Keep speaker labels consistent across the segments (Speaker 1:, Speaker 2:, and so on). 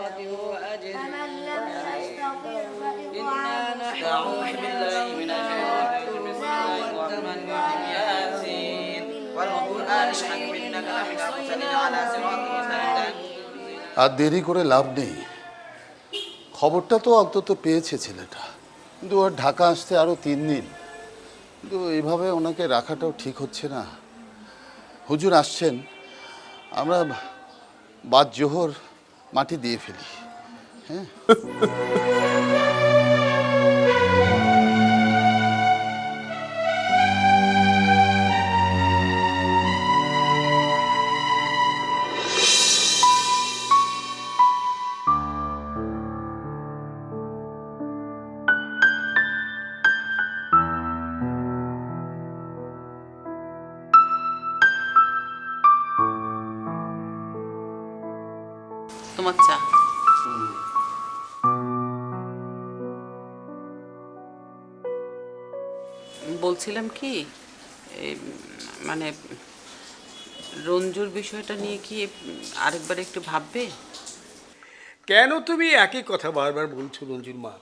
Speaker 1: آخرته أجر
Speaker 2: فمن لم يستطع
Speaker 1: إنا نستعوذ بالله من الشيطان الرجيم بسم الله الرحمن الرحيم ياسين والقرآن الحكيم إنك لمن المرسلين على صراط مستقيم
Speaker 3: আর দেরি করে লাভ নেই। খবরটা তো অন্তত পেয়েছে ছেলেটা, কিন্তু ওর ঢাকা আসতে আরও 3 দিন। কিন্তু এইভাবে ওনাকে রাখাটাও ঠিক হচ্ছে না। হুজুর আসছেন, আমরা বাদ জোহর মাটি দিয়ে ফেলি। হ্যাঁ,
Speaker 4: তোমার চা। বলছিলাম কি, মানে রঞ্জুর বিষয়টা নিয়ে কি আরেকবার একটু ভাববে?
Speaker 5: কেন তুমি একই কথা বারবার বলছো রঞ্জুর মা?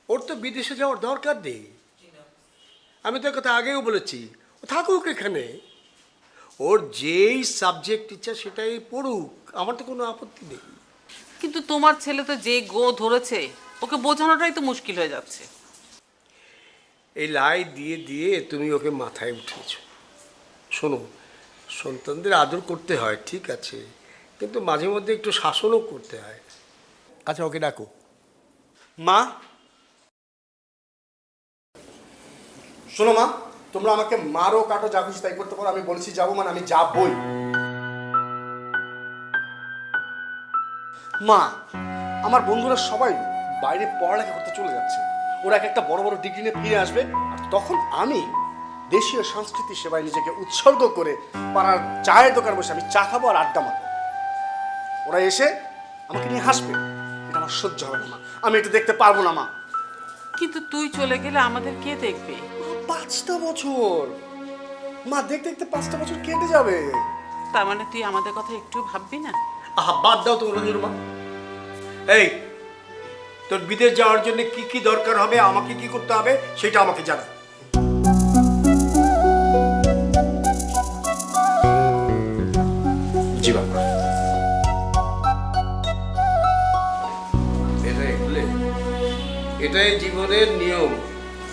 Speaker 5: ওর তো বিদেশে যাওয়ার দরকার নেই। আমি তো কথা আগেও বলেছি, ও থাকুক এখানে, ওর যেই সাবজেক্ট ইচ্ছা সেটাই পড়ুক, আমার তো কোনো আপত্তি নেই।
Speaker 4: কিন্তু তোমার ছেলে তো যে গো ধরেছে, ওকে বোঝানোটাই তো মুশকিল হয়ে যাচ্ছে।
Speaker 5: এই লাই দিয়ে দিয়ে তুমি ওকে মাথায় উঠেছ। শোনো, সন্তানদের আদর করতে হয় ঠিক আছে, কিন্তু মাঝে মধ্যে একটু শাসনও করতে হয়। আচ্ছা, ওকে ডাকো।
Speaker 6: মা, শোনো মা, তোমরা আমাকে মারো কাটো যা খুশি তাই করতে পারো, আমি বলেছি যাবো মানে আমি যাবই। মা, আমার বন্ধুরা সবাই বাইরে পড়ালেখা করতে চলে যাচ্ছে, ওরা এক একটা বড় বড় ডিগ্রি নিয়ে ফিরে আসবে, আর তখন আমি দেশীয় সংস্কৃতি সেবায় নিজেকে উৎসর্গ করে পাড়ার চায়ের দোকানে বসে আমি চা খাবো আর আড্ডা মারবো। ওরা এসে আমাকে নিয়ে হাসবে, এটা আমার সহ্য হবে না মা, আমি এটা দেখতে পারবো না মা।
Speaker 4: কিন্তু তুই চলে গেলে আমাদের কে দেখবে?
Speaker 6: 5টা বছর মা, দেখতে দেখতে 5টা বছর কেটে যাবে।
Speaker 4: তার মানে তুই আমাদের কথা একটু ভাববি না?
Speaker 5: আহা, বাদ দাও তো রঞ্জুর মা। এই, তোর বিদেশ যাওয়ার জন্য কি কি দরকার হবে, আমাকে কি করতে হবে সেটা আমাকে জানা।
Speaker 6: জি বাবা।
Speaker 5: এটাই জীবনের নিয়ম।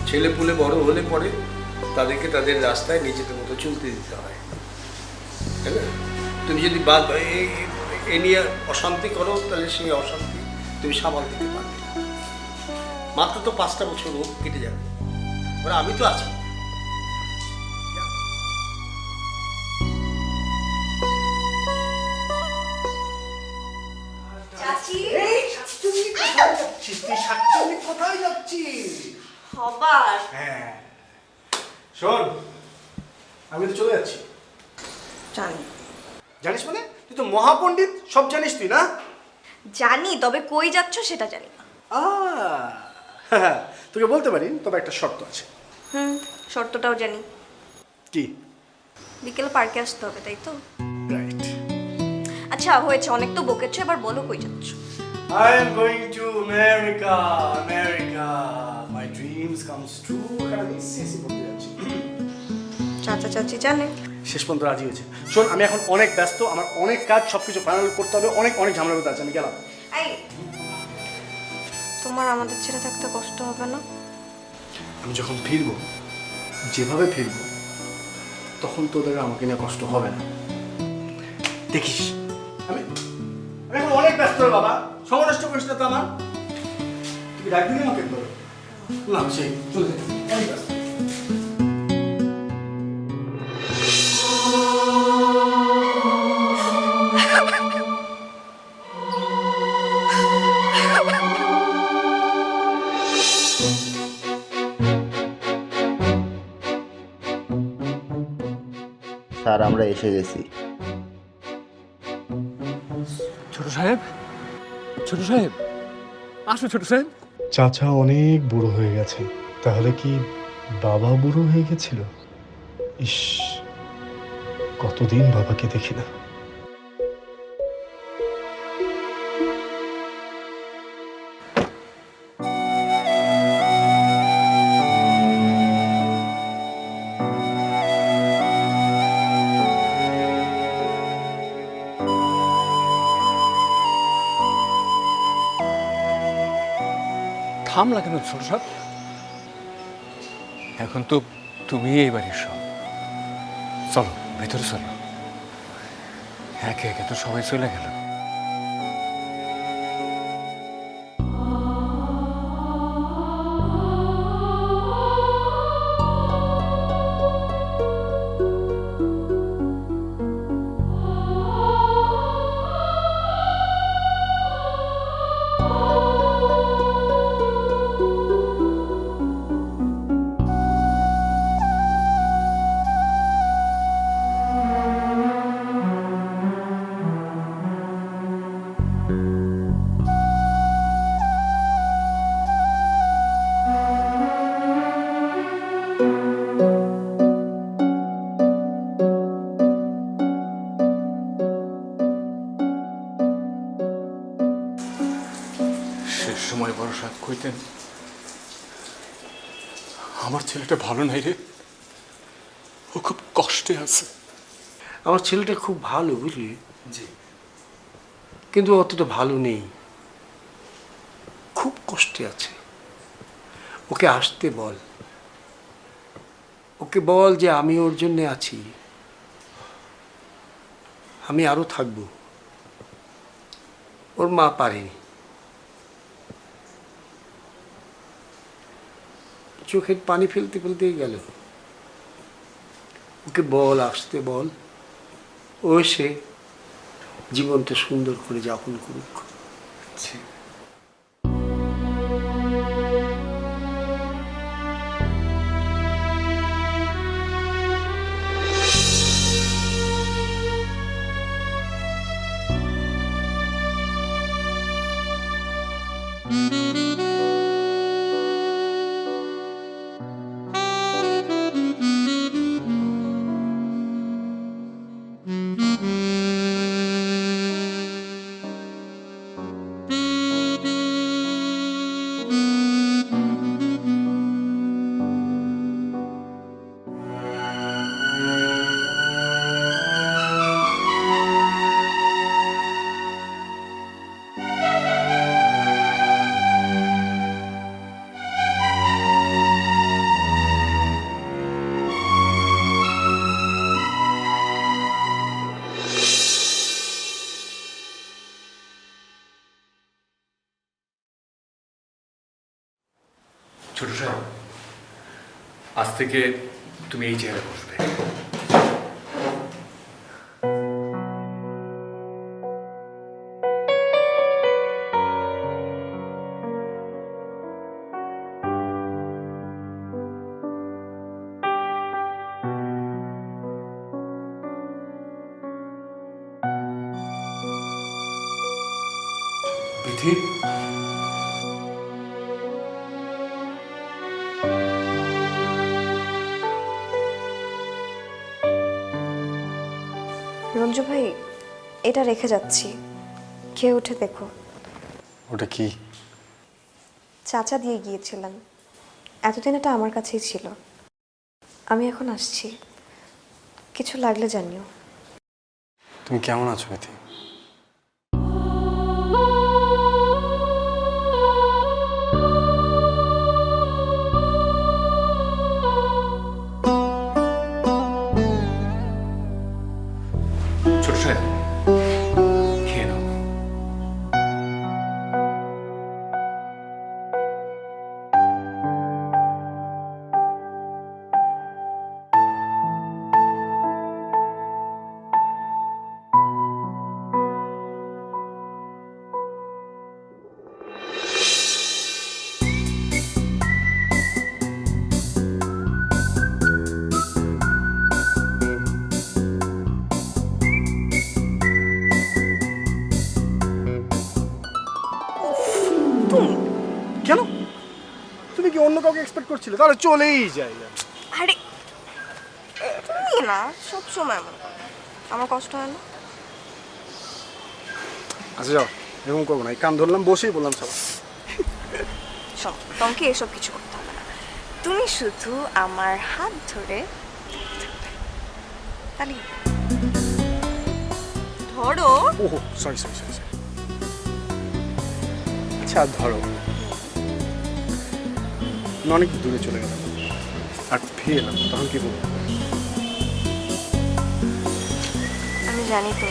Speaker 5: ছেলে পুলে বড় হলে পরে তাদেরকে তাদের রাস্তায় নিজেদের মতো চলতে দিতে হয়, তাই না? তুমি যদি এ নিয়ে অশান্তি করো, তাহলে সেই অশান্তি তুমি সামাল দিতে পারবে না। মাত্র তো 5টা বছর হোক, কেটে যাবে, এবার আমি তো আছি।
Speaker 6: কোথায় যাচ্ছিস?
Speaker 2: হবার
Speaker 6: হ্যাঁ শোন, আমি তো চলে যাচ্ছি।
Speaker 2: জানি
Speaker 6: জানিস মানে? তুই তো মহাপণ্ডিত, সব জানিস তুই না?
Speaker 2: জানি, তবে কই যাচ্ছ সেটা জানি না।
Speaker 6: তোকে বলতে পারি, তবে একটা শর্ত আছে।
Speaker 2: শর্তটাও জানি।
Speaker 6: কি?
Speaker 2: বিকেলে পার্কে আসতে হবে, তাই তো?
Speaker 6: রাইট।
Speaker 2: আচ্ছা হয়েছে, অনেক তো বকেছো, এবার বলো কই যাচ্ছ।
Speaker 6: I am going to America, America. My dreams comes true. আমি সিএসি পড়তে যাচ্ছি।
Speaker 2: চাচা চাচি জানে?
Speaker 6: শেষ পর্যন্ত রাজি হয়েছে। শোন, আমি এখন অনেক ব্যস্ত, আমার অনেক কাজ, সবকিছু ফাইনাল করতে হবে, অনেক অনেক ঝামেলা করতে আছে, আমি গেলাম।
Speaker 2: এই, তোমার আমাদের ছেড়ে থাকতে কষ্ট হবে না?
Speaker 6: আমি যখন ফিরবো, যেভাবে ফিরবো, তখন তোদের আমাকে নিয়ে কষ্ট হবে না, দেখিস। আমি এখন অনেক ব্যস্ত রে বাবা, সময় নষ্ট করিস না তো আমার। তুই ডাক দিবি আমাকে একবার? না, সেই চলে যাই, অনেক ব্যস্ত।
Speaker 7: স্যার, আমরা এসে গেছি।
Speaker 8: ছোট সাহেব, ছোট সাহেব, আসো ছোট সাহেব।
Speaker 9: চাচা অনেক বুড়ো হয়ে গেছে, তাহলে কি বাবা বুড়ো হয়ে গেছিল? ইস, কতদিন বাবাকে দেখি না।
Speaker 8: থামলা কেন ছোট সাহেব? এখন তো তুমি এই বাড়ির সব। চলো ভেতরে চলো, একে একে তো সবাই চলে গেল। শেষ সময় বড় সাহেব কইতেন, আমার ছেলেটা ভালো নাই রে, ও খুব কষ্টে আছে।
Speaker 5: আমার ছেলেটা খুব ভালো, বুঝলি?
Speaker 8: জি।
Speaker 5: কিন্তু অতটা ভালো নেই, খুব কষ্টে আছে। ওকে আসতে বল, ওকে বল যে আমি ওর জন্যে আছি, আমি আরো থাকবো। ওর মা পারেনি, চোখের পানি ফেলতে ফেলতেই গেল। ওকে বল, আসতে বল, ও সে জীবনটা সুন্দর করে যাপন করুক।
Speaker 8: ছোট সাহেব, আজ থেকে তুমি এই চেয়ারে বসবে। বিধি,
Speaker 2: রঞ্জু ভাই, এটা রেখে যাচ্ছি, খেয়ে উঠে দেখো।
Speaker 8: ওটা কি?
Speaker 2: চাচা দিয়ে গিয়েছিলেন, এতদিন এটা আমার কাছেই ছিল। আমি এখন আসছি, কিছু লাগলে জানিও।
Speaker 8: তুমি কেমন আছো বিধি? ছোট সাহেব, খেয়ে নাও।
Speaker 6: কেন? তুমি কি অন্য কাউকে এক্সপেক্ট করছিলে? তাহলে চলেই যাই।
Speaker 2: আরে তুমি না সব সময় এমন করো, আমার কষ্ট হয় না?
Speaker 6: আচ্ছা যাও, এরকম করবো না। এই কান ধরলাম, বসেই বললাম সব।
Speaker 2: শোনো, তোমাকে এসব কিছু করতে হবে না, তুমি শুধু আমার হাত ধরে খালি ধরো।
Speaker 6: ওহো, সরি সরি সরি। আচ্ছা ধরো। আমি অনেক দূরে চলে গেলাম আর ফিরে এলাম, তখন কি বলবো?
Speaker 2: আমি জানি তো।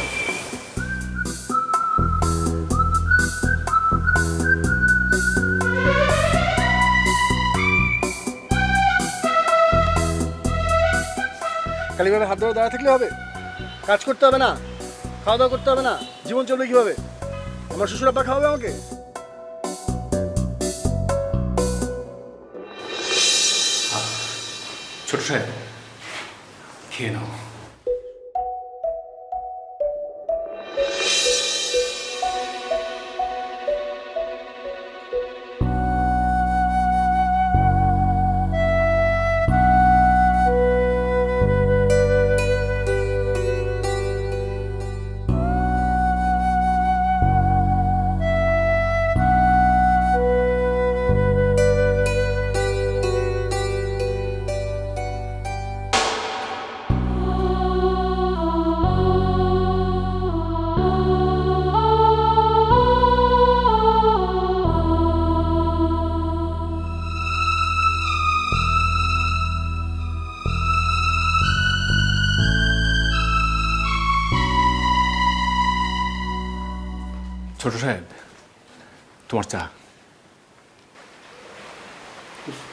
Speaker 6: খালি ভাবে হাত ধরে দাঁড়া থাকলে হবে? কাজ করতে হবে না, খাওয়া দাওয়া করতে হবে না, জীবন চলবে কিভাবে? আমার শ্বশুর আব্বা খাওয়াবে আমাকে?
Speaker 8: ছোট সাহেব, খেয়ে নাও। ছোট সাহেব, তোমার চা।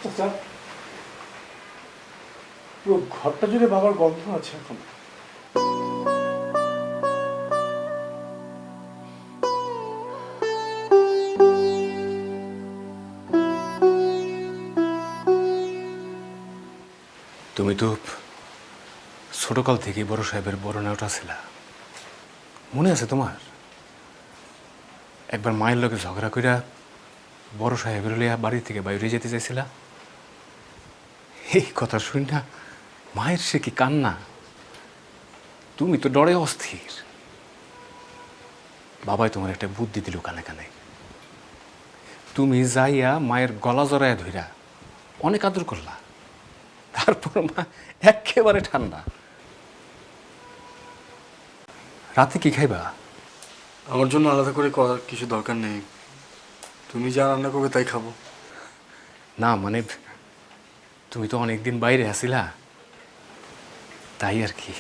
Speaker 6: আচ্ছা, পুরো ঘরটা জুড়ে বাবার গন্ধ আছে এখন।
Speaker 8: তুমি তো ছোটকাল থেকে বড় সাহেবের বড় নেওটা ছিলা, মনে আছে তোমার? একবার মায়ের লোকে ঝগড়া কইরা বড় সাহেবের লিয়া বাড়ি থেকে বাইরে যেতে চাইছিলা। এই কথা শুনি না মায়ের সে কি কান্না! তুমি তো ডরে অস্থির। বাবাই তোমার একটা বুদ্ধি দিল কানে কানে। তুমি যাইয়া মায়ের গলা জড়াইয়া ধইরা অনেক আদর করলা, তারপর মা একেবারে ঠান্ডা। রাতে কি খাইবা?
Speaker 9: আমার জন্য আলাদা করে করার কিছু দরকার নেই, তুমি যা রান্না করবে তাই খাবো।
Speaker 8: না মানে তুমি তো অনেকদিন বাইরে আসিলা, তাই আর কি।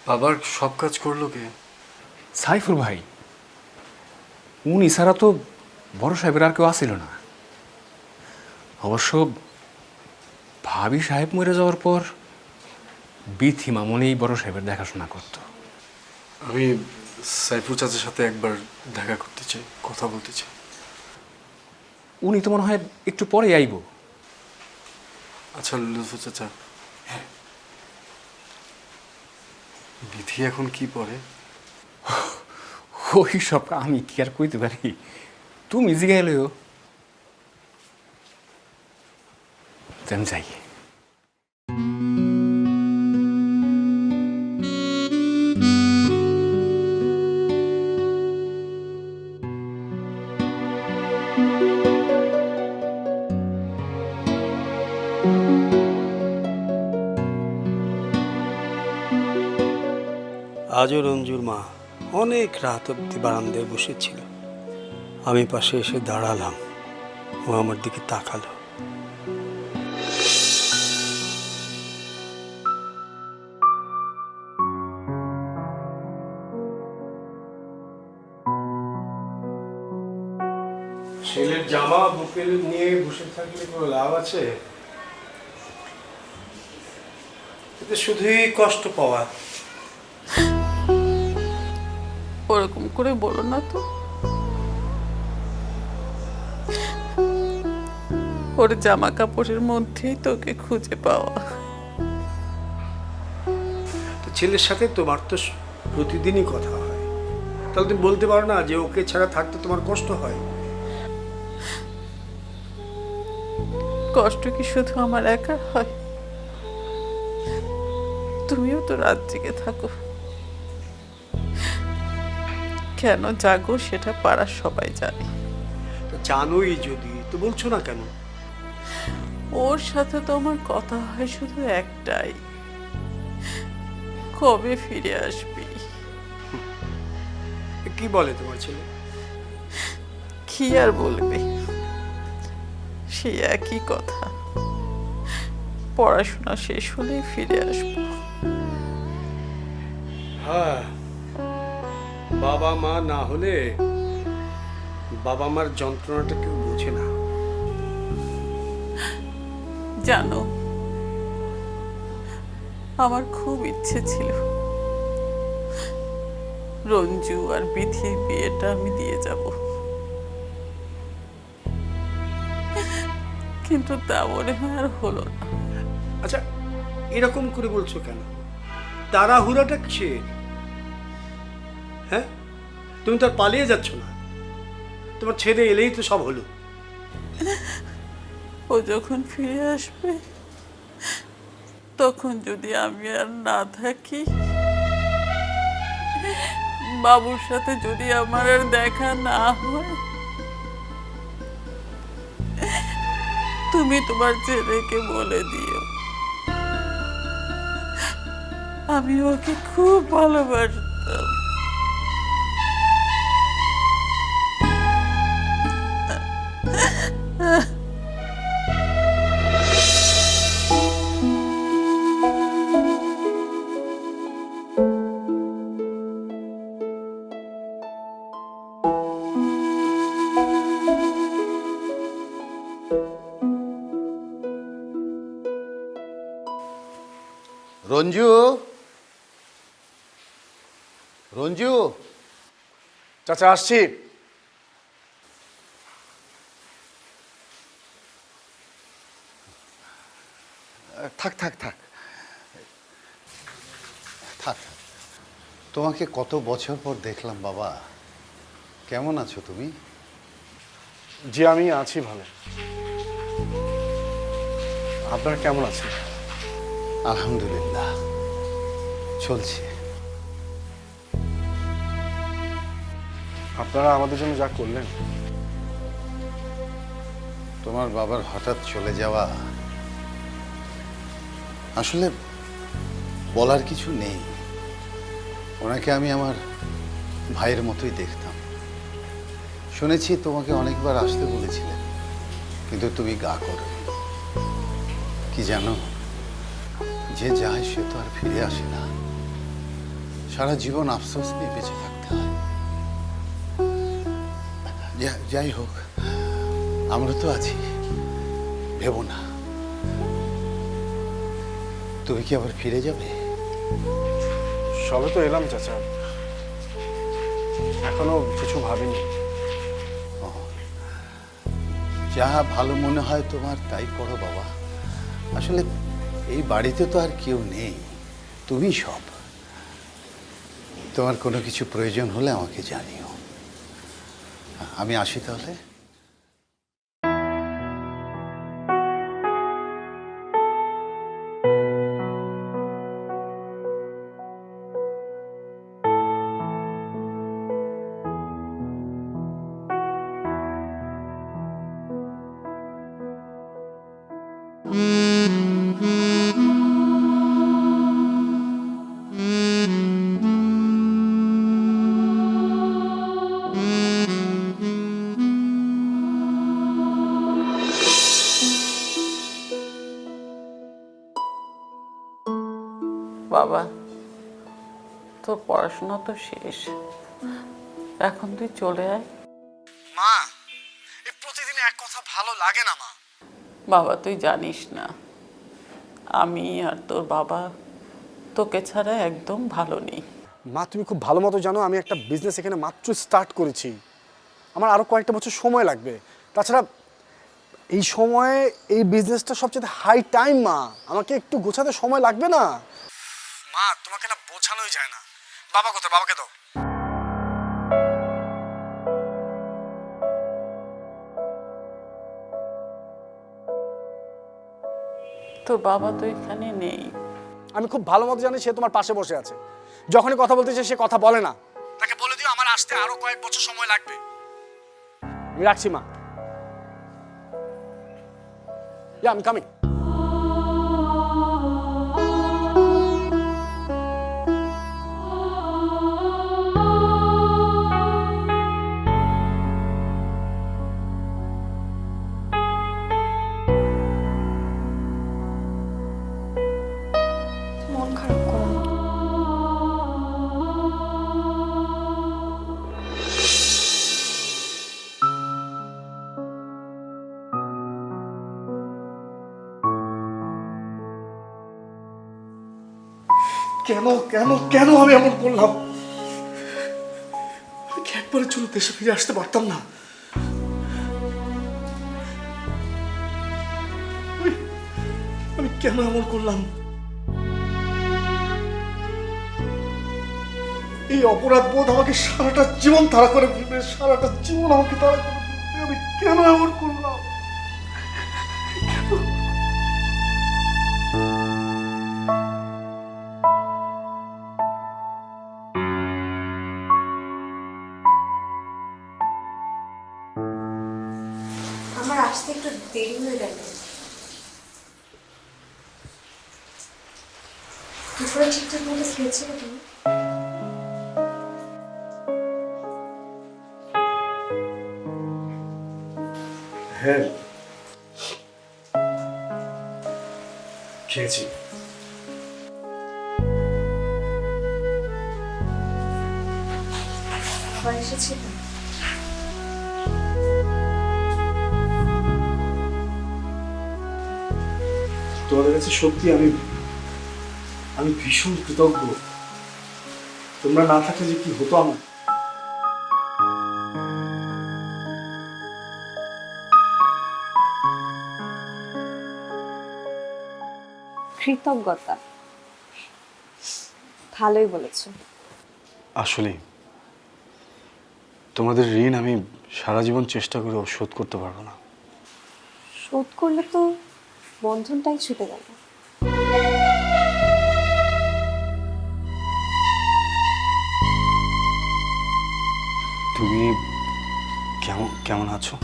Speaker 9: বাবার সব কাজ করলো কে?
Speaker 8: সাইফুর ভাই, উনি ছাড়া তো বড় সাহেবের আর কেউ আসিল না। অবশ্য ভাবি সাহেব মরে যাওয়ার পর বিথি মামনেই বড় সাহেবের দেখাশোনা করত।
Speaker 9: আমি সাইফুর চাচার সাথে একবার দেখা করতে চাই, কথা বলতে চাই।
Speaker 8: উনি তো মনে হয় একটু পরে আইব।
Speaker 9: আচ্ছা লুৎফু চাচা, বিধি এখন কি পড়ে?
Speaker 8: ওই সব আমি কি আর কইতে পারি, তুমি জিগাইলেও। আমি যাই।
Speaker 5: আজও রঞ্জুর মা অনেক রাত অব্দি বারান্দায় বসেছিল। আমি পাশে এসে দাঁড়ালাম, ও আমার দিকে তাকালো। ছেলের জামা বুকে নিয়ে বসে থাকলে কোনো লাভ আছে? এতে শুধুই কষ্ট পাওয়া।
Speaker 4: ওরকম করে বলো না তো। ওর জামা কাপড়ের মধ্যেই তোকে খুঁজে পাওয়া।
Speaker 5: তো ছেলের সাথে তোমার তো প্রতিদিনই কথা হয়, তাহলে তুমি বলতে পারো না যে ওকে ছাড়া থাকতে তোমার কষ্ট হয়?
Speaker 4: কষ্ট কি শুধু আমার একা হয়? তুমিও তো রাত জেগে থাকো। কেন জাগো সেটা পাড়ার সবাই জানে।
Speaker 5: তো জানোই যদি, তো বলছো না কেন?
Speaker 4: ওর সাথে তো আমার কথা হয় শুধু একটাই, কবে ফিরে আসবি।
Speaker 5: কি বলে তোমার ছেলে?
Speaker 4: কি আর বলবে,
Speaker 10: সেই একই কথা, পড়াশোনা শেষ হলেই ফিরে আসবো।
Speaker 5: হ্যাঁ, বাবা মা না হলে বাবা মার যন্ত্রণাটা কেউ বোঝে না।
Speaker 10: জানো, আমার খুব ইচ্ছে ছিল রঞ্জু আর বিথির বিয়েটা আমি দিয়ে যাব, কিন্তু তা মনে হয় আর হলো না।
Speaker 5: আচ্ছা, এরকম করে বলছো কেন? তাড়াহুড়াটা কিসের? হ্যাঁ, তুমি তো আর পালিয়ে যাচ্ছ না, তোমার ছেড়ে এলেই তো সব হলো।
Speaker 10: ও যখন ফিরে আসবে তখন যদি আমি আর না থাকি, বাবুর সাথে যদি আমার আর দেখা না হয়, তুমি তোমার ছেলেকে বলে দিও আমি ওকে খুব ভালোবাসতাম।
Speaker 3: রঞ্জু, রঞ্জু,
Speaker 6: চাচা আসছি।
Speaker 3: থাক থাক থাক থাক। তোমাকে কত বছর পর দেখলাম বাবা, কেমন আছো তুমি?
Speaker 6: জি, আমি আছি ভালো। আপনারা কেমন আছেন?
Speaker 3: আলহামদুলিল্লাহ, চলছে।
Speaker 6: আপনারা আমাদের জন্য যা করলেন।
Speaker 3: তোমার বাবার হঠাৎ চলে যাওয়া, আসলে বলার কিছু নেই। ওনাকে আমি আমার ভাইয়ের মতোই দেখতাম। শুনেছি তোমাকে অনেকবার আসতে বলেছিলেন, কিন্তু তুমি গা করো। কি জানো, যে যায় সে তো আর ফিরে আসে না। সারা জীবন আফসোস নিয়ে বেঁচে থাকতে হয়। যাই হোক, আমরা তো আছি, ভেবো না। তুমি কি আবার ফিরে যাবে?
Speaker 6: সবে তো এলাম চাচা, এখনো কিছু ভাবিনি।
Speaker 3: যা ভালো মনে হয় তোমার তাই করো বাবা। আসলে এই বাড়িতে তো আর কেউ নেই, তুমি সব। তোমার কোনো কিছু প্রয়োজন হলে আমাকে জানিও। আমি আসি তাহলে।
Speaker 10: বাবা, তোর পড়াশোনা তো শেষ, এখন তুই চলে আয়।
Speaker 6: মা, এই প্রতিদিন এক কথা ভালো লাগে না মা।
Speaker 10: বাবা, তুই জানিস না আমি আর তোর বাবা তোকে ছাড়া একদম ভালো নেই।
Speaker 6: মা, তুমি খুব ভালো মতো জানো আমি একটা বিজনেস এখানে মাত্র স্টার্ট করেছি। আমার আরো কয়েকটা বছর সময় লাগবে। তাছাড়া এই সময়ে এই বিজনেসটা সবচেয়ে হাই টাইম মা, আমাকে একটু গোছাতে সময় লাগবে না? মা, তোমাকে না বোঝানোই যায় না। বাবা কোথায়? বাবাকে দাও।
Speaker 10: তোর বাবা তো এখানে নেই।
Speaker 6: আমি খুব ভালো মতো জানি সে তোমার পাশে বসে আছে। যখনই কথা বলতে চাই সে কথা বলে না। তাকে বলে দিও আমার আসতে আরো কয়েক বছর সময় লাগবে। আমি রাখছি মা। Yeah, I'm coming. কেন কেন কেন আমি এমন করলাম? আমি কি একবারের জন্য দেশে ফিরে আসতে পারতাম না? আমি কেন এমন করলাম? এই অপরাধ বোধ আমাকে সারাটা জীবন তাড়া করে ফেলবে, সারাটা জীবন আমাকে তাড়া করে ফেলবে। আমি কেন এমন করলাম?
Speaker 2: আমার আসতে একটু দেরি হয়ে গেল। দুপুরে ঠিকঠাক মতো খেয়েছিল তুমি?
Speaker 6: হ্যাঁ, খেয়েছি।
Speaker 2: আবার এসেছিল?
Speaker 6: তোমাদের কাছে সত্যি আমি আমি ভীষণ কৃতজ্ঞ। তোমরা না থাকলে যে কি হতো আমার।
Speaker 2: কৃতজ্ঞতা, ভালোই বলেছো।
Speaker 6: আসলে তোমাদের ঋণ আমি সারা জীবন চেষ্টা করে শোধ করতে পারবো না।
Speaker 2: শোধ করলে তো বন্ধনটাই ছুটে গেল।
Speaker 6: তুমি কেমন কেমন আছো?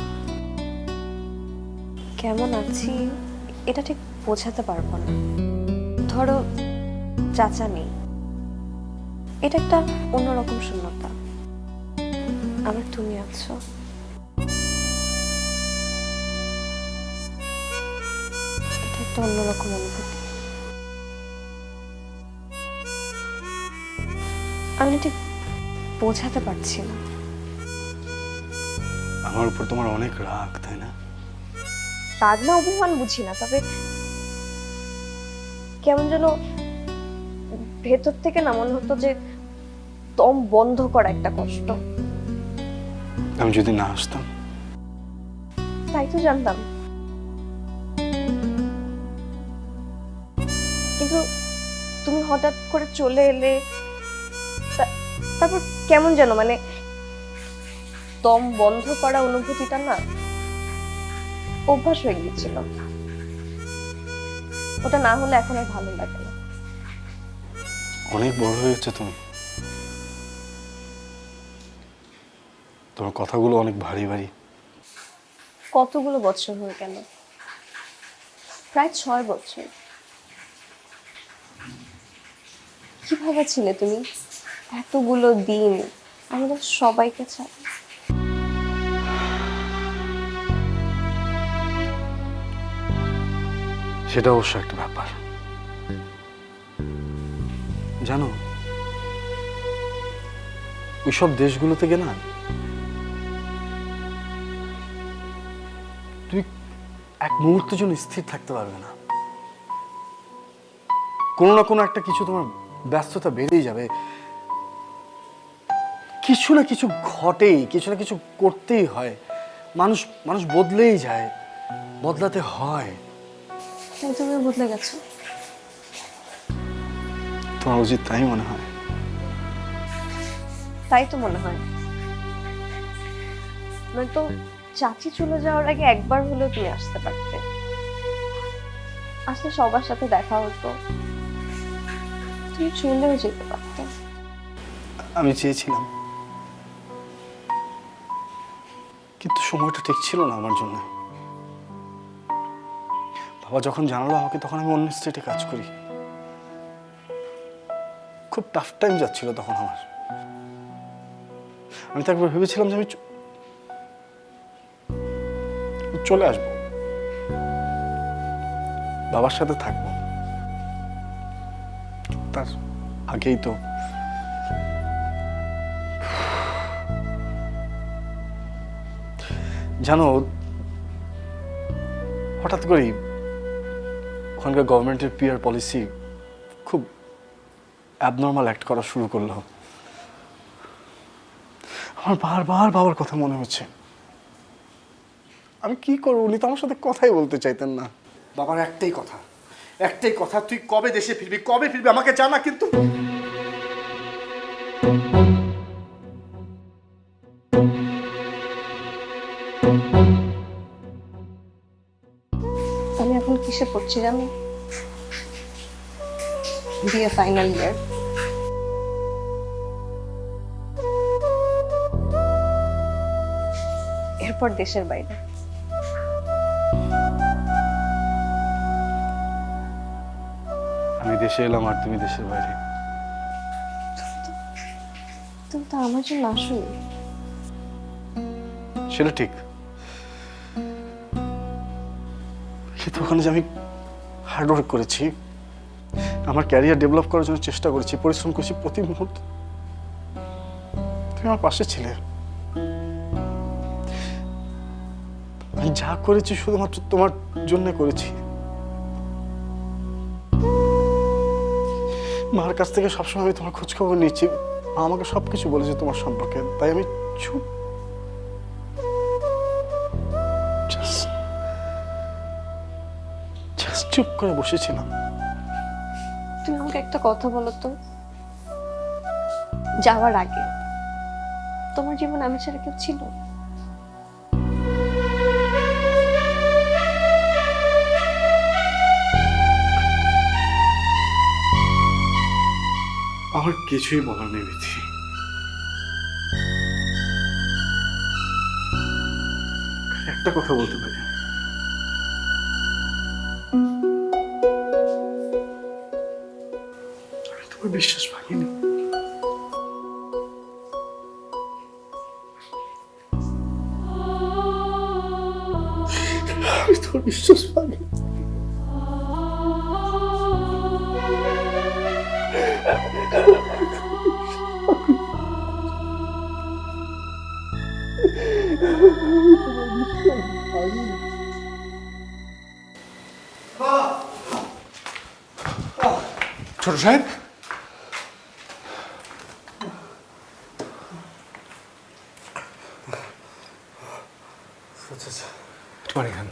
Speaker 2: কেমন আছি এটা ঠিক বোঝাতে পারবো না। ধরো চাচা নেই, এটা একটা অন্যরকম শূন্যতা। আবার তুমি আছো, এটা একটা অন্যরকম অনুভূতি। আমি ঠিক বোঝাতে পারছি না।
Speaker 6: আমার উপর তোমার অনেক রাগ, তাই না?
Speaker 2: রাগ না অভিমান বুঝি না, তবে কেমন যেন ভেতর থেকে না মনে হতো যে দম বন্ধ করা একটা কষ্ট।
Speaker 6: আমি যদি না আসতাম?
Speaker 2: তাই তো জানতাম, কিন্তু তুমি হঠাৎ করে চলে এলে, তারপর কেমন যেন মানে দম বন্ধ করা অনুভূতিটা না অভ্যাস হয়ে গিয়েছিল। ওটা না হলে এখন আর ভালো লাগে না।
Speaker 6: অনেক বড় হয়েছে তুমি। তোমার কথাগুলো অনেক ভারী ভারী।
Speaker 2: কতগুলো বছর হয়ে গেল? প্রায় 6 বছর। কিভাবে ছিলে তুমি এতগুলো দিন আমাদের সবাইকে ছাড়া?
Speaker 6: সেটা অবশ্য একটা ব্যাপার। জানো, ওইসব দেশগুলো থেকে না তুমি এক মুহূর্তের জন্য স্থির থাকতে পারবে না। কোনো না কোনো একটা কিছু তোমার ব্যস্ততা বেড়েই যাবে। কিছু না কিছু ঘটেই, কিছু না কিছু করতেই হয়। মানুষ মানুষ বদলেই যায়, বদলাতে হয়।
Speaker 2: তাই তুমি বদলে গেছো।
Speaker 6: তোমার উচিত তাই মনে হয়।
Speaker 2: তাই তো মনে হয়। নয়তো চাচি চলে যাওয়ার আগে একবার হলেও তুমি আসতে পারতে। আসলে সবার সাথে দেখা হতো, তুমি চলেও যেতে পারতে।
Speaker 6: আমি চেয়েছিলাম, কিন্তু সময়টা ঠিক ছিল না আমার জন্য। বাবা যখন জানালো আমাকে, তখন আমি অন্য স্টেটে কাজ করি। খুব টাফ টাইম যাচ্ছিল তখন আমার। আমি তো একবার ভেবেছিলাম যে আমি চলে আসবো, বাবার সাথে থাকবো। তার আগেই তো জানো, হঠাৎ করেই ওখানকার গভর্নমেন্টের পিআর পলিসি খুব অ্যাবনর্মাল অ্যাক্ট করা শুরু করলো। আমার বারবার বাবার কথা মনে হচ্ছে। আমি কি করবো? উনি তো আমার সাথে কথাই বলতে চাইতেন না। বাবার একটাই কথা, তুই কবে দেশে ফিরবি, কবে ফিরবি আমাকে জানা। কিন্তু
Speaker 2: আমি এখন কিসে পড়ছি জানো? BA final year. এরপর দেশের বাইরে।
Speaker 6: আমি দেশে এলাম আর তুমি দেশের বাইরে।
Speaker 2: তুমি তো আমার জন্য আসোনি।
Speaker 6: সেটা ঠিক, কিন্তু ওখানে যে আমি হার্ডওয়ার্ক করেছি, আমার ক্যারিয়ার ডেভেলপ করার জন্য চেষ্টা করেছি, পরিশ্রম করেছি প্রতি মুহূর্ত। তুমি আমার পাশে ছিলে। আমি যা করেছি শুধুমাত্র তোমার জন্য করেছি। মার কাছ থেকে সবসময় আমি তোমার খোঁজ খবর নিয়েছি। মা আমাকে সবকিছু বলেছে তোমার সম্পর্কে, তাই আমি চুপ চুপ করে বসেছিলাম।
Speaker 2: তুমি আমাকে একটা কথা বলো তো, যাওয়ার আগে তোমার জীবনে আমি ছাড়া কেউ ছিল?
Speaker 6: আমার কিছুই বলার নেই বিথি। একটা কথা বলতে পারি, আমি তোমার বিশ্বাস ভাঙিনি। আমি তোমার বিশ্বাস ভাঙিনি।
Speaker 8: ছোট সাহেব, একটু পানি খান।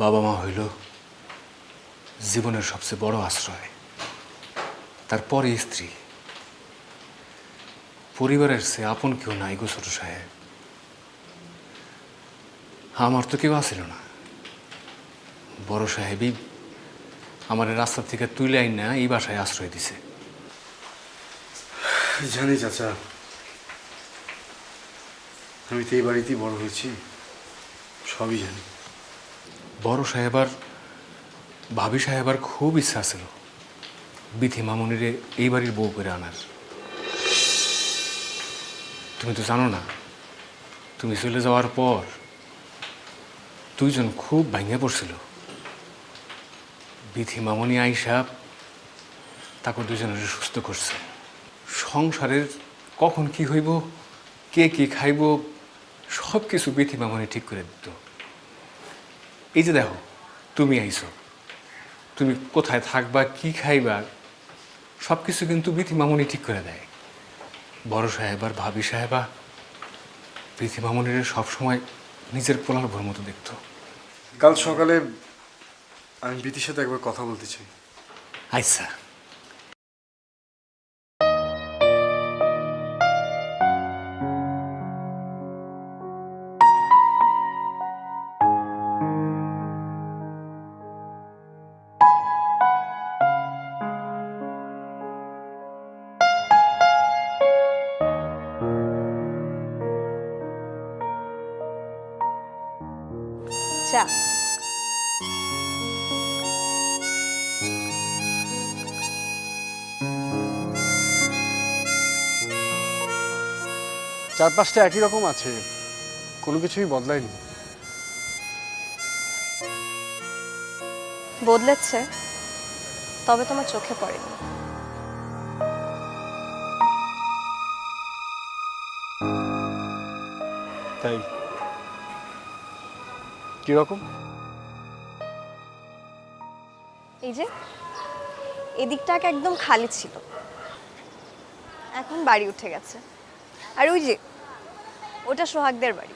Speaker 8: বাবা মা হইল জীবনের সবচেয়ে বড় আশ্রয়, তারপরে স্ত্রী। পরিবারের সে আপন কেউ নাই গো ছোট সাহেব। আমার তো কেউ আসিল না। বড় সাহেবই আমার রাস্তা থেকে তুলে আইন না এই বাসায় আশ্রয় দিছে।
Speaker 6: জানি চাচা, আমি তো এই বাড়িতেই বড় হয়েছি, সবই জানি।
Speaker 8: বড় সাহেব আর ভাবি সাহেবার খুব ইচ্ছা ছিল বিথি মামুনিরে এই বাড়ির বউ করে আনার। তুমি তো জানো না, তুমি চলে যাওয়ার পর দুইজন খুব ভাঙে পড়ছিল। বিথি মামুনি আইসা তাকে দুজনের সুস্থ করছে। সংসারের কখন কি হইব, কে কি খাইব, সব কিছু বিথি মামুনি ঠিক করে দিত। এই যে দেখো, তুমি আইছো, তুমি কোথায় থাকবা, কি খাইবা, সব কিছু কিন্তু বিথি মামুনি ঠিক করে দেয়। বড় সাহেব আর ভাবি সাহেবা বিথি মামুনির সবসময় নিজের পোলার ভোর মতো দেখতো।
Speaker 6: কাল সকালে আমি বিথির সাথে একবার কথা বলতে চাই।
Speaker 8: আচ্ছা,
Speaker 2: চা।
Speaker 6: চারপাশটা একই রকম আছে, কোনো কিছুই বদলায়নি।
Speaker 2: বদলেছে, তবে তোমার চোখে পড়েনি।
Speaker 6: তাই কিরকম?
Speaker 2: এই যে এদিকটাকে একদম খালি ছিল, এখন বাড়ি উঠে গেছে। আর ওই যে ওটা সোহাগদের বাড়ি,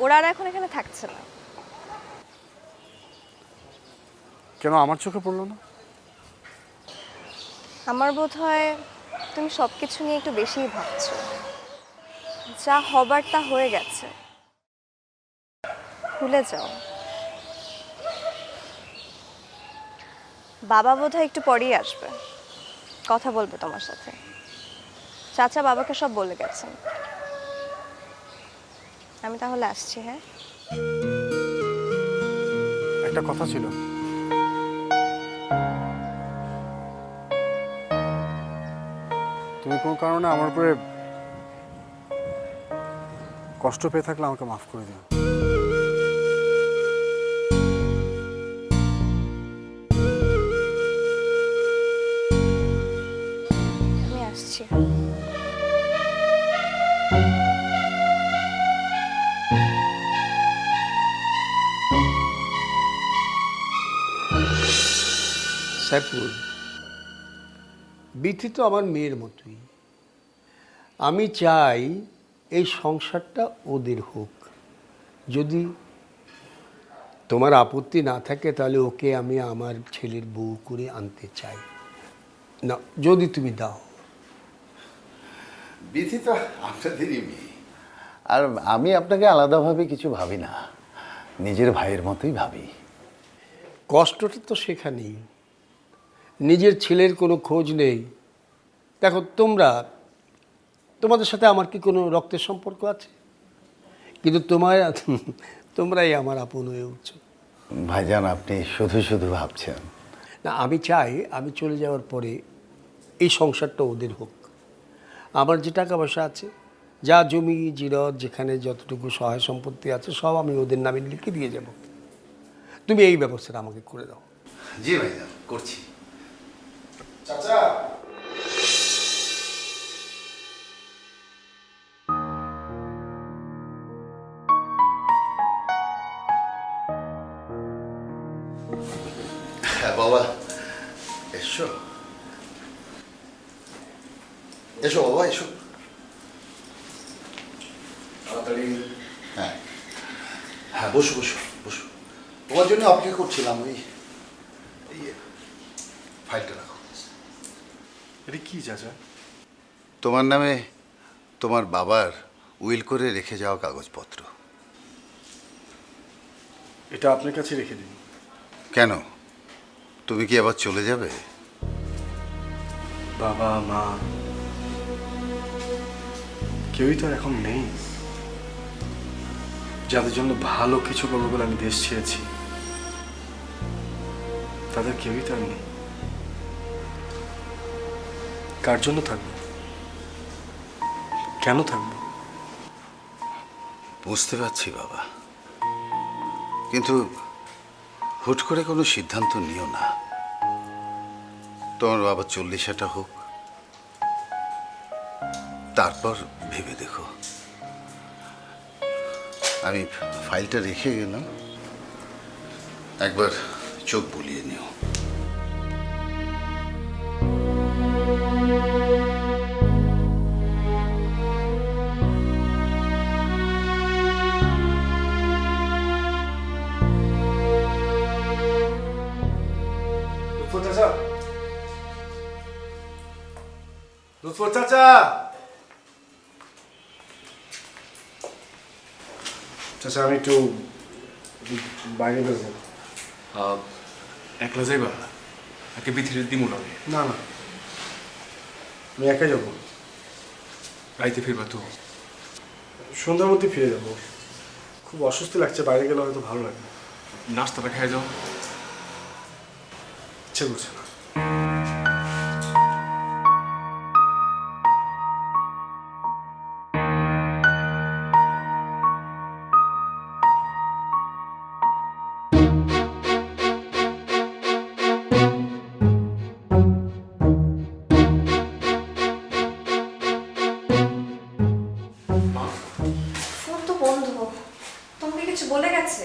Speaker 2: ওরা আর এখন এখানে থাকছে না।
Speaker 6: কেন আমার চোখে পড়লো না?
Speaker 2: আমার বোধ হয় তুমি সব কিছু নিয়ে একটু বেশিই ভাবছো। যা হবার তা হয়ে গেছে, ভুলে যাও। বাবা বোধ হয় একটু পরেই আসবে, কথা বলবে তোমার সাথে। চাচা বাবাকে সব বলে গেছেন। আমি তাহলে আসছি। হ্যাঁ,
Speaker 6: একটা কথা ছিল। তুমি কোনো কারণে আমার উপরে কষ্ট পেয়ে থাকলে আমাকে মাফ করে দিও।
Speaker 2: আমি আসছি।
Speaker 5: সাইফুল, বিথি তো আমার মেয়ের মতোই। আমি চাই এই সংসারটা ওদের হোক। যদি তোমার আপত্তি না থাকে তাহলে ওকে আমি আমার ছেলের বউ করে আনতে চাই না, যদি তুমি দাও।
Speaker 3: বিথি তো আপনাদেরই মেয়ে, আর আমি আপনাকে আলাদাভাবে কিছু ভাবি না, নিজের ভাইয়ের মতোই ভাবি।
Speaker 5: কষ্টটা তো সেখানেই, নিজের ছেলের কোনো খোঁজ নেই। দেখো, তোমাদের সাথে আমার কি কোনো রক্তের সম্পর্ক আছে? কিন্তু তোমরাই আমার আপন হয়ে উঠছো।
Speaker 3: ভাইজান, আপনি শুধু শুধু ভাবছেন।
Speaker 5: না, আমি চাই আমি চলে যাওয়ার পরে এই সংসারটা ওদের হোক। আমার যে টাকা পয়সা আছে, যা জমি জিরত, যেখানে যতটুকু সহায় সম্পত্তি আছে, সব আমি ওদের নামে লিখে দিয়ে যাব। তুমি এই ব্যবস্থাটা আমাকে করে দাও।
Speaker 3: জি ভাইজান, করছি।
Speaker 6: চাচা,
Speaker 3: হ্যাঁ বাবা, এসো এসো বাবা, এসো।
Speaker 6: তাড়াতাড়ি।
Speaker 3: হ্যাঁ হ্যাঁ, বসো বসো বসো। তোমার জন্য অপেক্ষা করছিলাম। ওই এই ফাইলটা রাখো।
Speaker 6: এটা কি চাচা?
Speaker 3: তোমার নামে তোমার বাবার উইল করে রেখে যাওয়া কাগজপত্র।
Speaker 6: এটা আপনার কাছে রেখে দিন।
Speaker 3: কেন, তুমি কি আবার চলে যাবে?
Speaker 9: বাবা মা কেউই তো আর এখন নেই, যাদের জন্য ভালো কিছু করবো বলে আমি দেশ ছেড়েছি, তাদের কেউই তো আর নেই। কার জন্য থাকবো? কেন থাকবো?
Speaker 3: বুঝতে পারছি বাবা, কিন্তু হুট করে কোনো সিদ্ধান্ত নিও না। তোমার বাবা 40টা হোক, তারপর ভেবে দেখো। আমি ফাইলটা রেখে গেলাম, একবার চোখ বুলিয়ে নিও।
Speaker 6: লুৎফর চাচা, লুৎফর চাচা, চাচা আমি একটু বাইরে বেরোবো।
Speaker 8: একলা যাইবা? একে বিথিরে দিমু লাগে?
Speaker 6: না না, আমি একাই যাবো।
Speaker 8: রাইতে ফিরবা তো?
Speaker 6: সন্ধ্যার মধ্যে ফিরে যাবো। খুব অস্বস্তি লাগছে, বাইরে গেলে হয়তো ভালো লাগবে।
Speaker 8: নাস্তাটা খেয়ে যাও।
Speaker 6: ইচ্ছে করছে না।
Speaker 2: ফোন তো বন্ধ। তোমাকে কিছু বলে গেছে?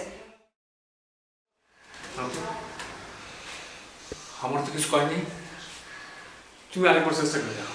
Speaker 8: আমার তো কিছু কয়নি, তুমি আরেকবার চেষ্টা করে দেখো।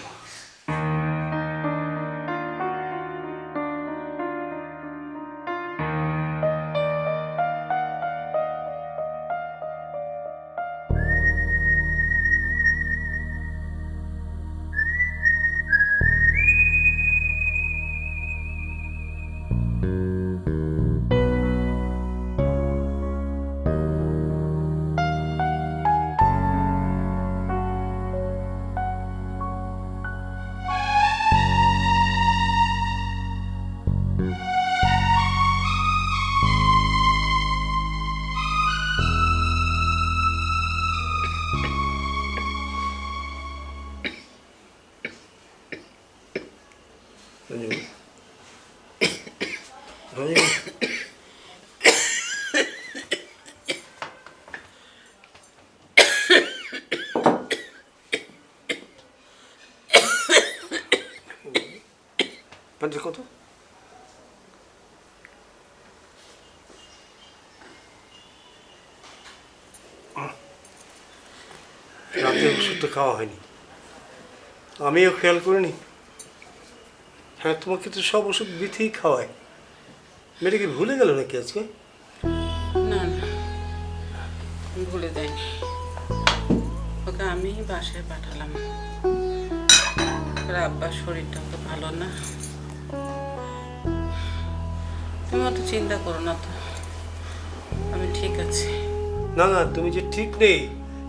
Speaker 5: পাঞ্জা কত? রাতে ওষুধটা খাওয়া হয়নি, আমিও খেয়াল করিনি। হ্যাঁ, তোমাকে তো সব ওষুধ বিথেই খাওয়ায়। মেয়েটা কি ভুলে গেল নাকি আজকে?
Speaker 10: না না, ভুলে যায়নি। ওকে আমি বাসায় পাঠালাম। ওর আব্বার শরীরটা তো ভালো না। তুমি অত চিন্তা করো না তো, আমি ঠিক আছি।
Speaker 5: না না, তুমি যে ঠিক নেই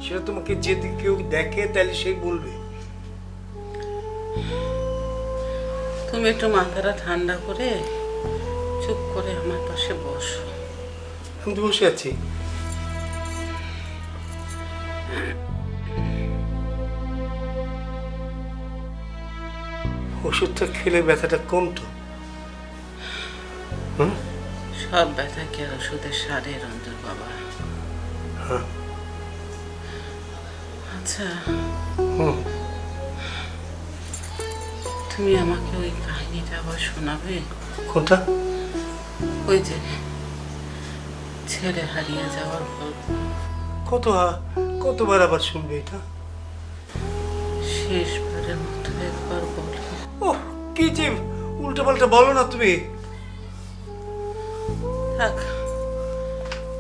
Speaker 5: সেটা তোমাকে যদি কেউ দেখে তাহলে সে বলবে।
Speaker 10: তুমি একটু মাথাটা ঠান্ডা করে চুপ করে আমার পাশে বসো।
Speaker 5: আমি তো বসে আছি। ওষুধটা খেলে ব্যথাটা কমতো?
Speaker 10: সব ব্যথা কি আর ওষুধের সারে রঞ্জুর বাবা?
Speaker 5: হ্যাঁ।
Speaker 10: আচ্ছা, তুমি আমাকে ওই কাহিনীটা আবার শোনাবে?
Speaker 5: কোনটা?
Speaker 10: ওই যে ছেলে হারিয়ে যাওয়ার গল্প।
Speaker 5: কতবার আবার শুনবে এটা?
Speaker 10: শেষবারের মতো একবার বলো।
Speaker 5: ও কি যে উল্টা পাল্টা বলো না তুমি।
Speaker 10: থাক,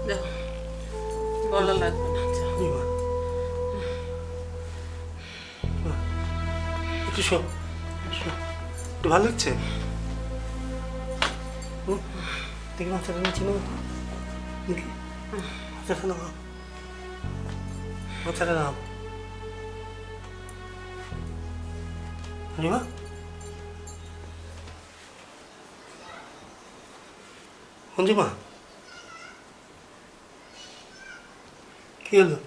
Speaker 10: যাও, বলা লাগবে না, যাও।
Speaker 5: একটু শো, একটু ভালো লাগছে? দেখি মাথাটা নিচে নাও, দেখি মাথাটা নাও, মাথাটা নাও। অনিমা, অঞ্জিমা, কি হলো?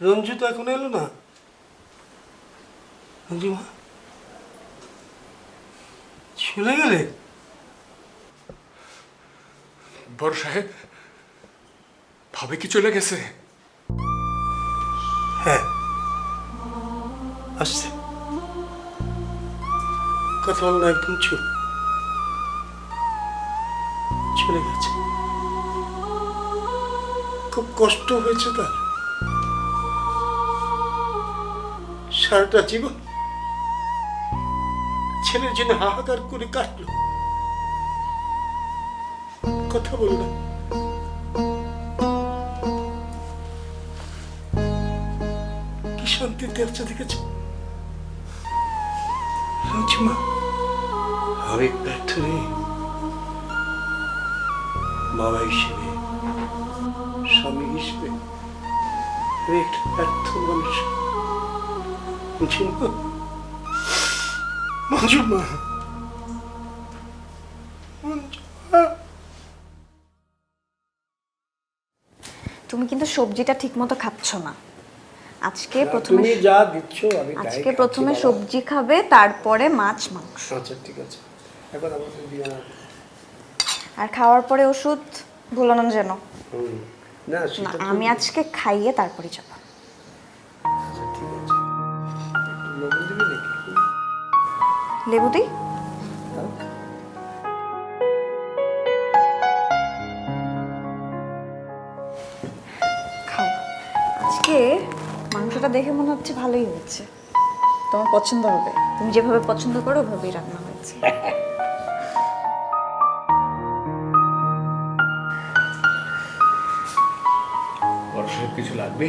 Speaker 5: রঞ্জু তো এখন এলো না। অঞ্জিমা, চলে গেলে?
Speaker 8: বড় সাহেব, ভাবে কি চলে গেছে?
Speaker 5: হ্যাঁ, আসছে। কথা বল না, একদম চুপ। চলে গেছে। খুব কষ্ট হয়েছে তার। সারাটা জীবন ছেলের জন্য হাহাকার করে কাটলো। কথা বল না। কি শান্তিতে আছে দেখেছ? রঞ্জিমা, আমি ব্যর্থ নেই। বাবা হিসেবে, স্বামী হিসেবে আমি একটা ব্যর্থ মানুষ। মঞ্জুমা, মঞ্জুমা, মঞ্জুমা।
Speaker 2: তুমি কিন্তু সবজিটা ঠিকমতো খাচ্ছ না। আজকে
Speaker 5: তুমি যা দিচ্ছ আমি তাই
Speaker 2: আজকে
Speaker 5: খাচ্ছি
Speaker 2: প্রথমে
Speaker 5: বাবা।
Speaker 2: সবজি খাবে, তারপরে মাছ মাংস।
Speaker 5: আচ্ছা ঠিক আছে, এখন আমাকে দিয়ে না।
Speaker 2: আর খাওয়ার পরে ওষুধ ভুলো না যেন।
Speaker 5: না
Speaker 2: না,
Speaker 5: সেটা তো-
Speaker 2: আমি আজকে খাইয়ে তারপরে যাবো।
Speaker 5: আচ্ছা ঠিক আছে, একটু লবণ দিবি নাকি?
Speaker 2: লেবু দিই?
Speaker 5: দাও।
Speaker 2: আজকে মাংসটা দেখে মনে হচ্ছে ভালোই হয়েছে। তোমার পছন্দ হবে, তুমি যেভাবে পছন্দ করো ওভাবেই রান্না হয়েছে।
Speaker 8: বড় সাহেব কিছু লাগবে?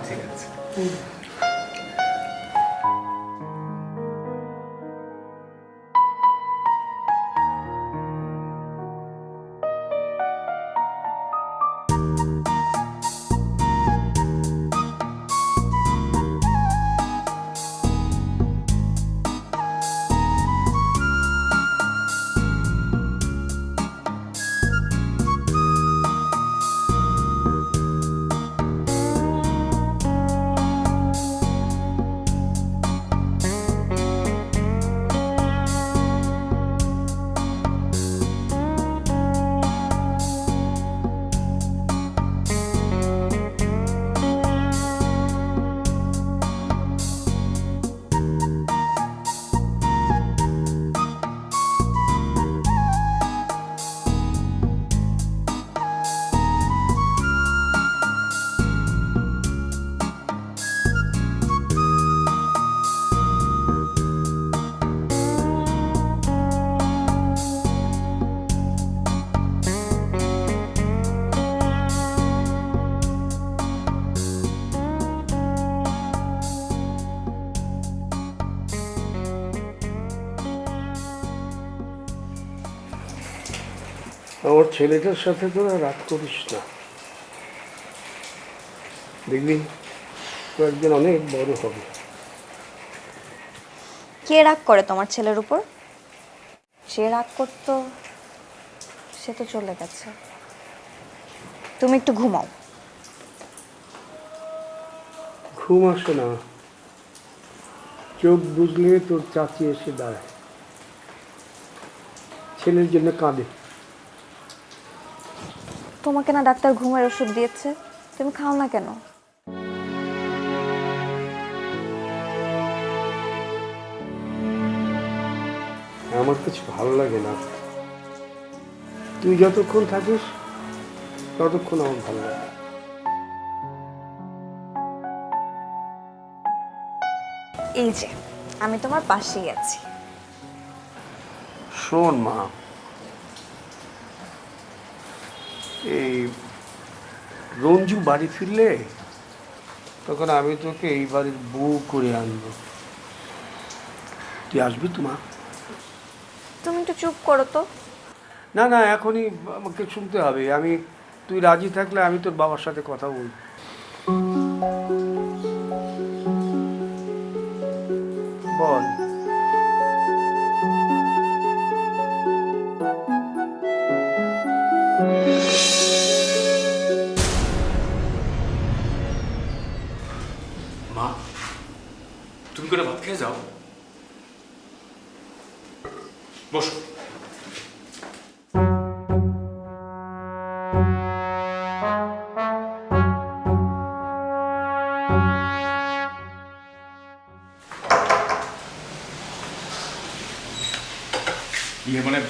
Speaker 8: ঠিক আছে।
Speaker 5: আমার ছেলেটার সাথে তোরা রাগ করিস না, দেখবি তো একদিন অনেক বড় হবে।
Speaker 2: কে রাগ করে তোমার ছেলের উপর? যে রাগ করতো সে তো চলে গেছে। তুমি একটু ঘুমাও।
Speaker 5: ঘুম আসে না, চোখ বুঝলে তোর চাচি এসে দাঁড়ায়, ছেলের জন্য কাঁদে।
Speaker 2: তোমাকে না ডাক্তার ঘুমের ওষুধ দিয়েছে, তুমি খাও না কেন?
Speaker 5: আমার কিছু ভালো লাগে না, তুই যতক্ষণ থাকিস ততক্ষণ আমার ভালো লাগে।
Speaker 2: এই যে আমি তোমার পাশেই আছি।
Speaker 5: শোন মা, এই রঞ্জু বাড়ি ফিরলে তখন আমি তোকে এই বাড়ির বউ করে আনবো, তুই আসবি তো মা?
Speaker 2: তুমি একটু চুপ করো তো।
Speaker 5: না না, এখনই আমাকে শুনতে হবে। তুই রাজি থাকলে আমি তোর বাবার সাথে কথা বলবো। বল।
Speaker 8: মা, তুমি করে ভাত খেয়ে যাও, বসো। মানে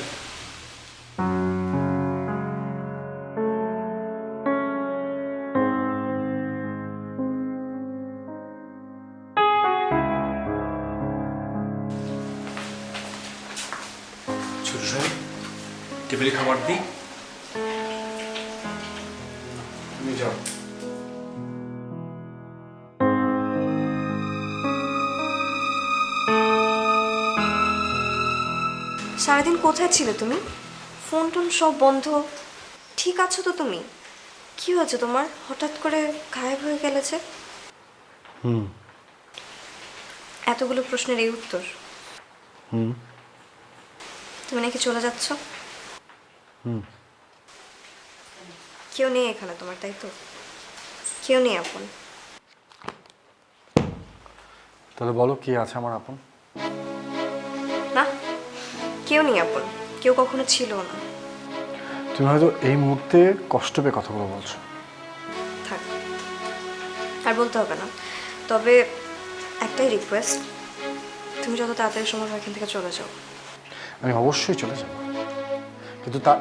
Speaker 8: ছোট সাহেব, টেবিলে খাবার দিই, তুমি যাও।
Speaker 2: সারাদিন কোথায় ছিলে তুমি? ফোন টোন সব বন্ধ। ঠিক আছো তো তুমি? কি হয়েছে তোমার? হঠাৎ করে গায়েব হয়ে গেলে যে? এতগুলো প্রশ্নের এই উত্তর? তুমি নাকি চলে যাচ্ছ? কেউ নেই এখানে তোমার, তাই তো? কেউ নেই আপন?
Speaker 9: তাহলে বলো কি আছে আমার আপন?
Speaker 2: না, কেউ নেই আপন, কেউ কখনো ছিল না।
Speaker 9: তুমি হয়তো এই মুহূর্তে কষ্ট পেয়ে কথাগুলো বলছো।
Speaker 2: থাক, আর বলতে হবে না। তবে একটাই রিকোয়েস্ট, তুমি যত তাড়াতাড়ি সম্ভব এখান থেকে চলে যাও।
Speaker 9: আমি অবশ্যই চলে যাব, কিন্তু তা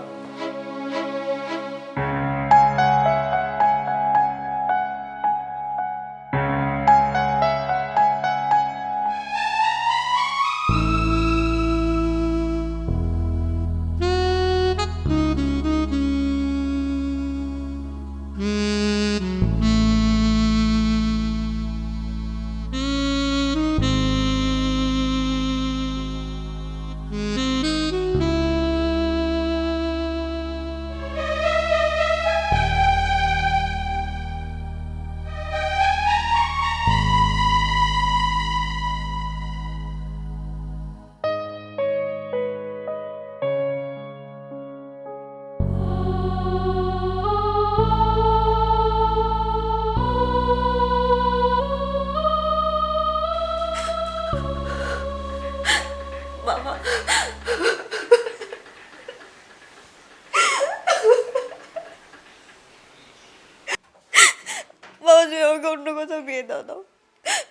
Speaker 2: বাবা তুমি আমাকে অন্য কোথাও বিয়ে দাও দাও,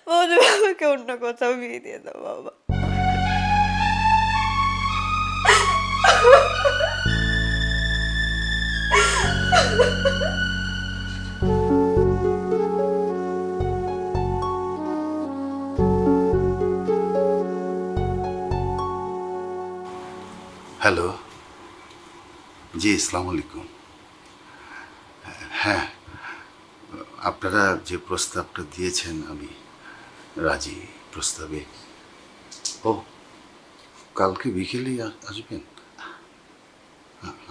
Speaker 2: বাবা তুমি আমাকে অন্য কোথাও বিয়ে দিয়ে দাও বাবা।
Speaker 3: হ্যালো, জি আসসালামু আলাইকুম। হ্যাঁ, আপনারা যে প্রস্তাবটা দিয়েছেন আমি রাজি প্রস্তাবে। ও, কালকে বিকেলেই আসবেন?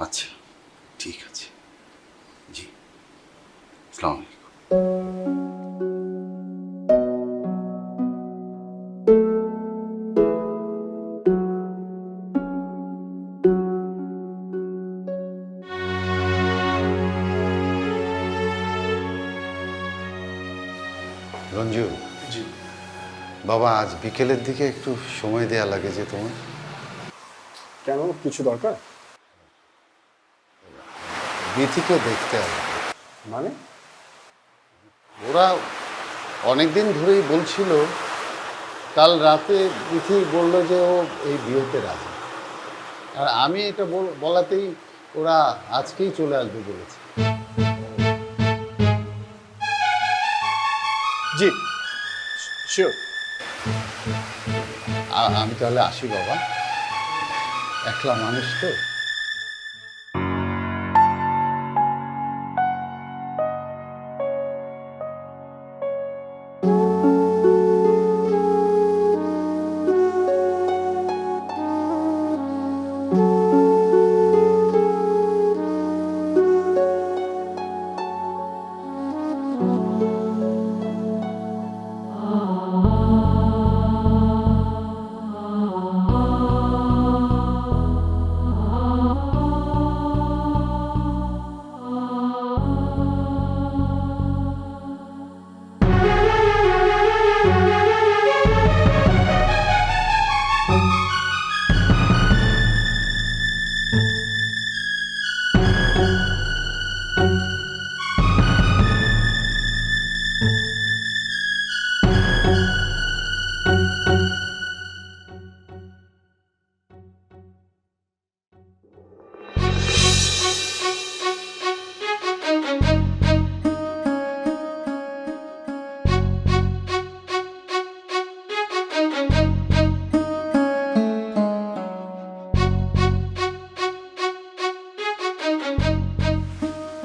Speaker 3: আচ্ছা, ঠিক আছে, জি আসসালামু আলাইকুম। রঞ্জু,
Speaker 6: জি
Speaker 3: বাবা আজ বিকেলের দিকে একটু সময় দেয়া লাগে যে তোমার?
Speaker 6: কেন, কিছু দরকার?
Speaker 3: বিথিকে দেখতে হবে।
Speaker 6: মানে?
Speaker 3: ওরা অনেকদিন ধরেই বলছিল, কাল রাতে বিথি বলল যে ও এই বিয়েতে রাজি, আর আমি এটা বলাতেই ওরা আজকেই চলে আসবে বলেছে।
Speaker 6: জি শিওর।
Speaker 3: আমি তাহলে আসি বাবা, একলা মানুষ তো।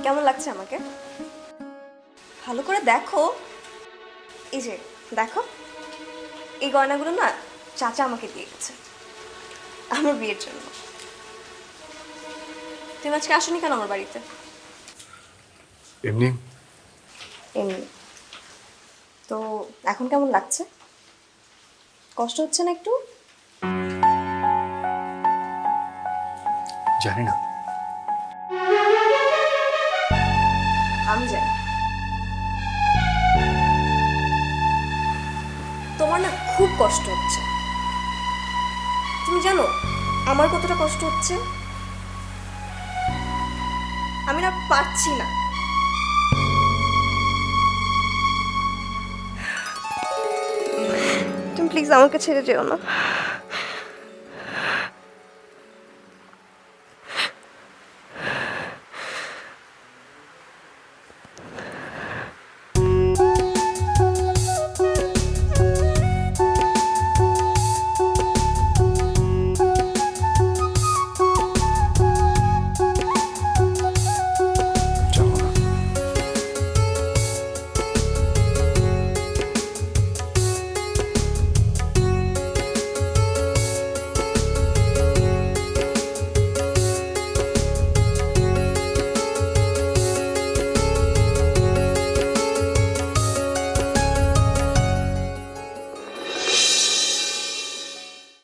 Speaker 2: কেমন লাগছে আমাকে? ভালো করে দেখো, এই যে দেখো, এই গয়নাগুলো না চাচা আমাকে দিয়ে গেছে আমার বিয়ের জন্য। তুমি আজকে আসোনি কেন আমার বাড়িতে?
Speaker 6: এমনি।
Speaker 2: এমনি? তো এখন কেমন লাগছে? কষ্ট হচ্ছে না একটু?
Speaker 6: জানি না।
Speaker 2: আমি জানি। তোমার না খুব কষ্ট হচ্ছে। তুমি জানো আমার কতটা কষ্ট হচ্ছে? আমি না পারছি না। তুমি প্লিজ আমাকে ছেড়ে যেও না।